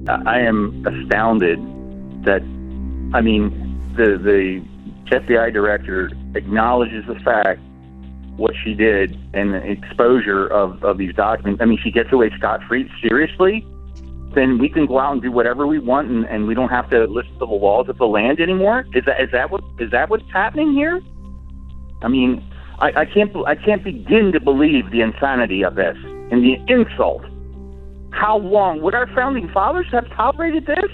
I am astounded that, I mean, the FBI director acknowledges the fact what she did and the exposure of these documents. I mean, she gets away scot-free. Seriously? Then we can go out and do whatever we want, and we don't have to listen to the laws of the land anymore? Is that what's happening here? I mean, I can't begin to believe the insanity of this and the insult. How long would our founding fathers have tolerated this?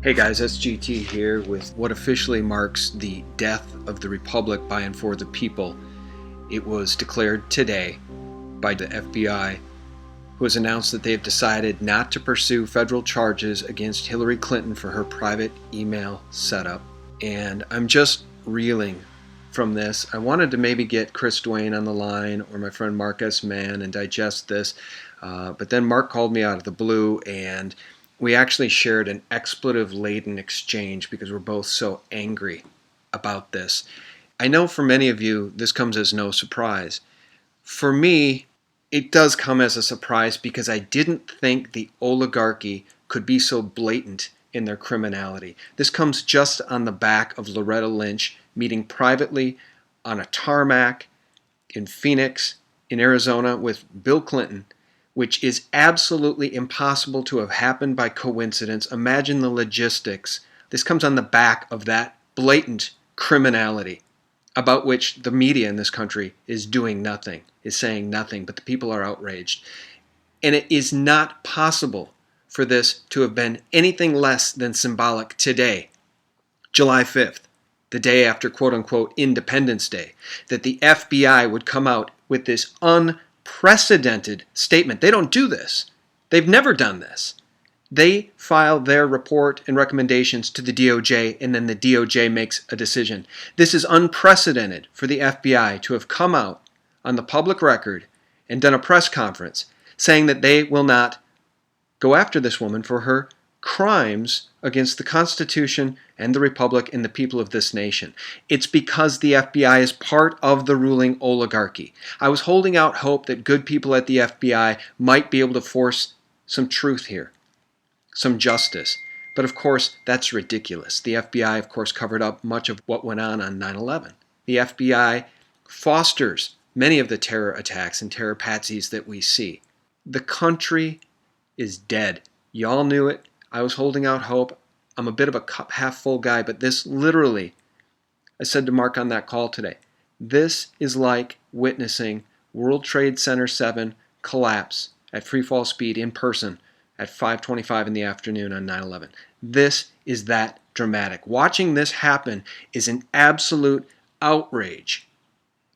Hey guys, SGT here with what officially marks the death of the Republic by and for the people. It was declared today by the FBI, who has announced that they have decided not to pursue federal charges against Hillary Clinton for her private email setup. And I'm just reeling from this. I wanted to maybe get Chris Duane on the line or my friend Mark S. Mann and digest this, but then Mark called me out of the blue and we actually shared an expletive-laden exchange because we're both so angry about this. I know for many of you, this comes as no surprise. For me, it does come as a surprise because I didn't think the oligarchy could be so blatant in their criminality. This comes just on the back of Loretta Lynch meeting privately on a tarmac in Phoenix, in Arizona, with Bill Clinton, which is absolutely impossible to have happened by coincidence. Imagine the logistics. This comes on the back of that blatant criminality about which the media in this country is doing nothing, is saying nothing, but the people are outraged. And it is not possible for this to have been anything less than symbolic today, July 5th, the day after quote-unquote Independence Day, that the FBI would come out with this unprecedented statement. They don't do this. They've never done this. They file their report and recommendations to the DOJ, and then the DOJ makes a decision. This is unprecedented for the FBI to have come out on the public record and done a press conference saying that they will not go after this woman for her crimes against the Constitution and the Republic and the people of this nation. It's because the FBI is part of the ruling oligarchy. I was holding out hope that good people at the FBI might be able to force some truth here, some justice. But of course, that's ridiculous. The FBI, of course, covered up much of what went on 9/11. The FBI fosters many of the terror attacks and terror patsies that we see. The country is dead. Y'all knew it. I was holding out hope. I'm a bit of a cup half full guy, but this literally, I said to Mark on that call today, this is like witnessing World Trade Center 7 collapse at free fall speed in person at 5:25 in the afternoon on 9/11. This is that dramatic. Watching this happen is an absolute outrage.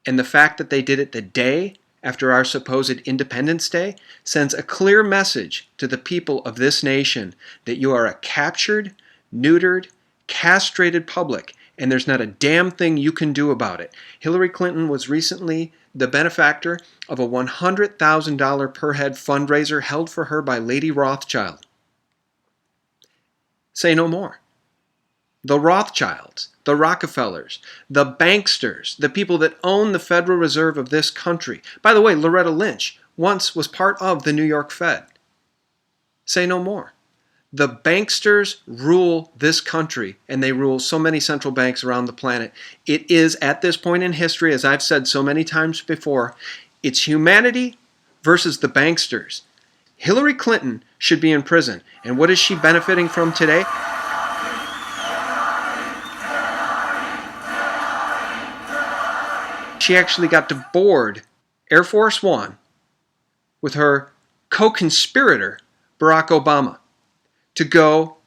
And the fact that they did it the day after our supposed Independence Day sends a clear message to the people of this nation that you are a captured, neutered, castrated public, and there's not a damn thing you can do about it. Hillary Clinton was recently the benefactor of a $100,000 per head fundraiser held for her by Lady Rothschild. Say no more. The Rothschilds, the Rockefellers, the banksters, the people that own the Federal Reserve of this country. By the way, Loretta Lynch once was part of the New York Fed. Say no more. The banksters rule this country, and they rule so many central banks around the planet. It is, at this point in history, as I've said so many times before, it's humanity versus the banksters. Hillary Clinton should be in prison. And what is she benefiting from today? She actually got to board Air Force One with her co-conspirator, Barack Obama, to go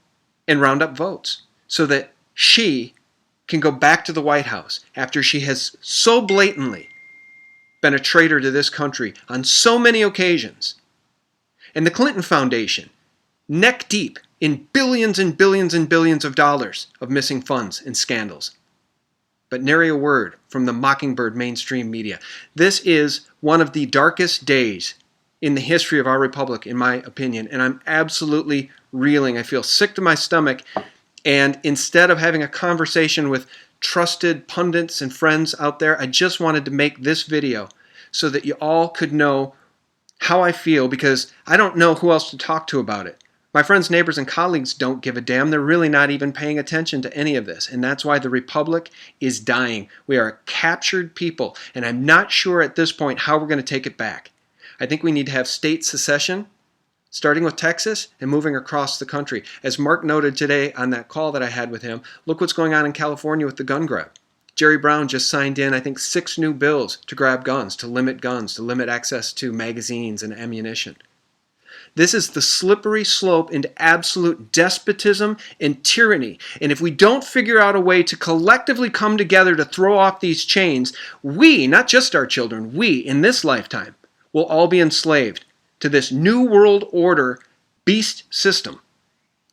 and round up votes so that she can go back to the White House after she has so blatantly been a traitor to this country on so many occasions. And the Clinton Foundation, neck deep in billions and billions and billions of dollars of missing funds and scandals. But nary a word from the Mockingbird mainstream media. This is one of the darkest days in the history of our republic, in my opinion, and I'm absolutely reeling. I feel sick to my stomach, and instead of having a conversation with trusted pundits and friends out there, I just wanted to make this video so that you all could know how I feel, because I don't know who else to talk to about it. My friends, neighbors, and colleagues don't give a damn. They're really not even paying attention to any of this. And that's why the Republic is dying. We are a captured people. And I'm not sure at this point how we're going to take it back. I think we need to have state secession, starting with Texas and moving across the country. As Mark noted today on that call that I had with him, look what's going on in California with the gun grab. Jerry Brown just signed in, I think, 6 new bills to grab guns, to limit access to magazines and ammunition. This is the slippery slope into absolute despotism and tyranny. And if we don't figure out a way to collectively come together to throw off these chains, we, not just our children, we, in this lifetime, will all be enslaved to this new world order beast system,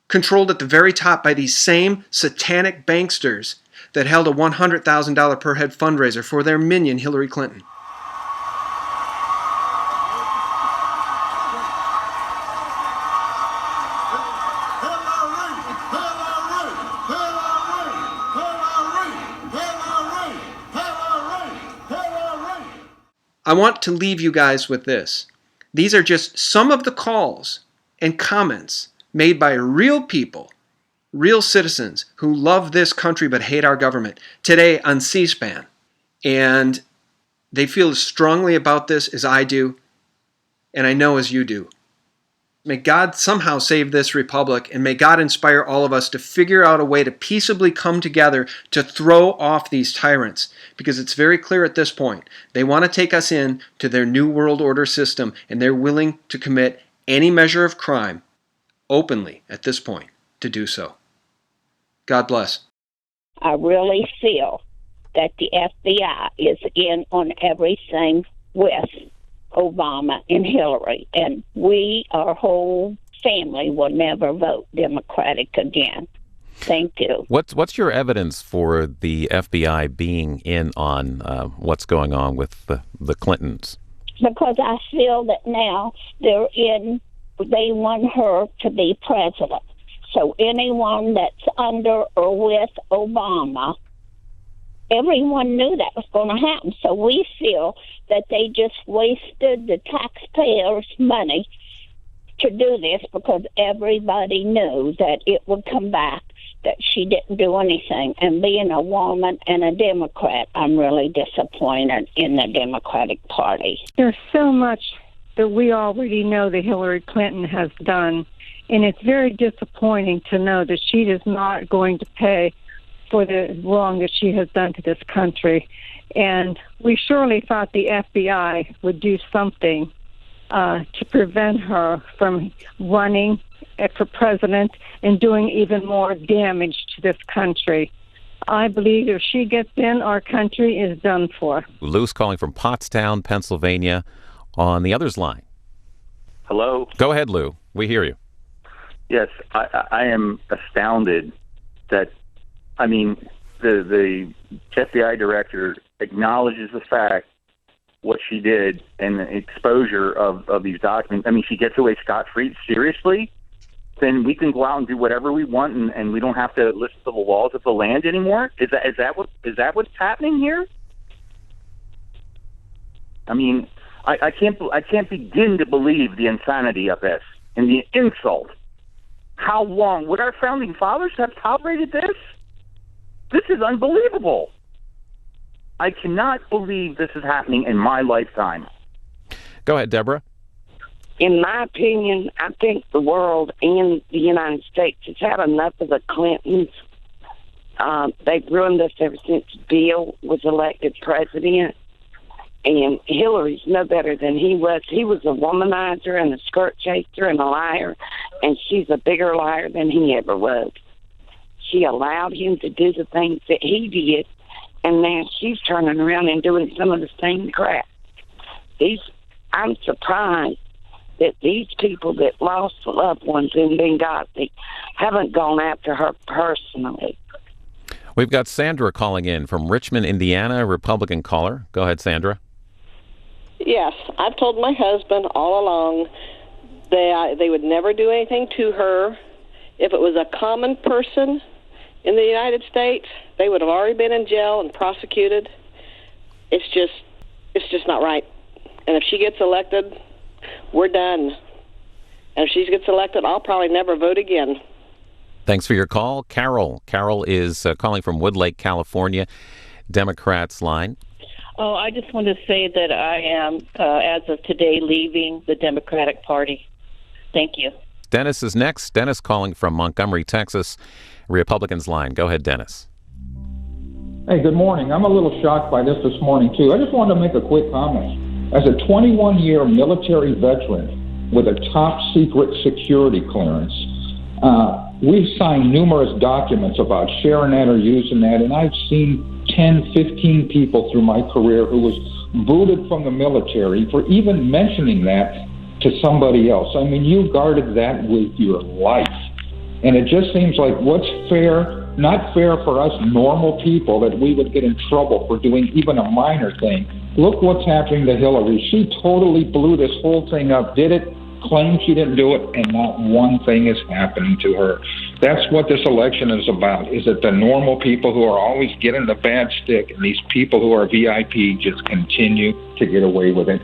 controlled at the very top by these same satanic banksters that held a $100,000 per head fundraiser for their minion, Hillary Clinton. I want to leave you guys with this. These are just some of the calls and comments made by real people, real citizens who love this country but hate our government today on C-SPAN. And they feel as strongly about this as I do, and I know as you do. May God somehow save this republic, and may God inspire all of us to figure out a way to peaceably come together to throw off these tyrants. Because it's very clear at this point, they want to take us in to their new world order system, and they're willing to commit any measure of crime openly at this point to do so. God bless. I really feel that the FBI is in on everything with Obama and Hillary, and we, our whole family, will never vote Democratic again. Thank you. What's your evidence for the FBI being in on what's going on with the Clintons? Because I feel that now they want her to be president. So anyone that's under or with Obama, everyone knew that was going to happen. So we feel that they just wasted the taxpayers' money to do this because everybody knew that it would come back, that she didn't do anything. And being a woman and a Democrat, I'm really disappointed in the Democratic Party. There's so much that we already know that Hillary Clinton has done, and it's very disappointing to know that she is not going to pay for the wrong that she has done to this country. And we surely thought the FBI would do something to prevent her from running for president and doing even more damage to this country. I believe if she gets in, our country is done for. Lou's calling from Pottstown, Pennsylvania, on the other's line. Hello? Go ahead, Lou. We hear you. Yes, I am astounded that, the FBI director acknowledges the fact what she did and the exposure of these documents. She gets away scot-free. Seriously? Then we can go out and do whatever we want, and we don't have to listen to the laws of the land anymore? Is that what's happening here? I can't begin to believe the insanity of this and the insult. How long would our founding fathers have tolerated this? This is unbelievable. I cannot believe this is happening in my lifetime. Go ahead, Deborah. In my opinion, I think the world and the United States has had enough of the Clintons. They've ruined us ever since Bill was elected president. And Hillary's no better than he was. He was a womanizer and a skirt chaser and a liar, and she's a bigger liar than he ever was. She allowed him to do the things that he did, and now she's turning around and doing some of the same crap. I'm surprised that these people that lost loved ones in Benghazi haven't gone after her personally. We've got Sandra calling in from Richmond, Indiana, a Republican caller. Go ahead, Sandra. Yes, I've told my husband all along they would never do anything to her. If it was a common person in the United States, they would have already been in jail and prosecuted. It's just not right. And if she gets elected, we're done. And if she gets elected, I'll probably never vote again. Thanks for your call. Carol is calling from Woodlake, California, Democrats line. Oh, I just want to say that I am, as of today, leaving the Democratic Party. Thank you. Dennis is next. Dennis calling from Montgomery, Texas, Republicans line. Go ahead, Dennis. Hey, good morning. I'm a little shocked by this morning, too. I just wanted to make a quick comment. As a 21-year military veteran with a top-secret security clearance, we've signed numerous documents about sharing that or using that, and I've seen 10, 15 people through my career who was booted from the military for even mentioning that to somebody else. I mean, you guarded that with your life. And it just seems like what's fair, not fair for us normal people that we would get in trouble for doing even a minor thing. Look what's happening to Hillary. She totally blew this whole thing up, did it, claimed she didn't do it, and not one thing is happening to her. That's what this election is about, is that the normal people who are always getting the bad stick and these people who are VIP just continue to get away with it.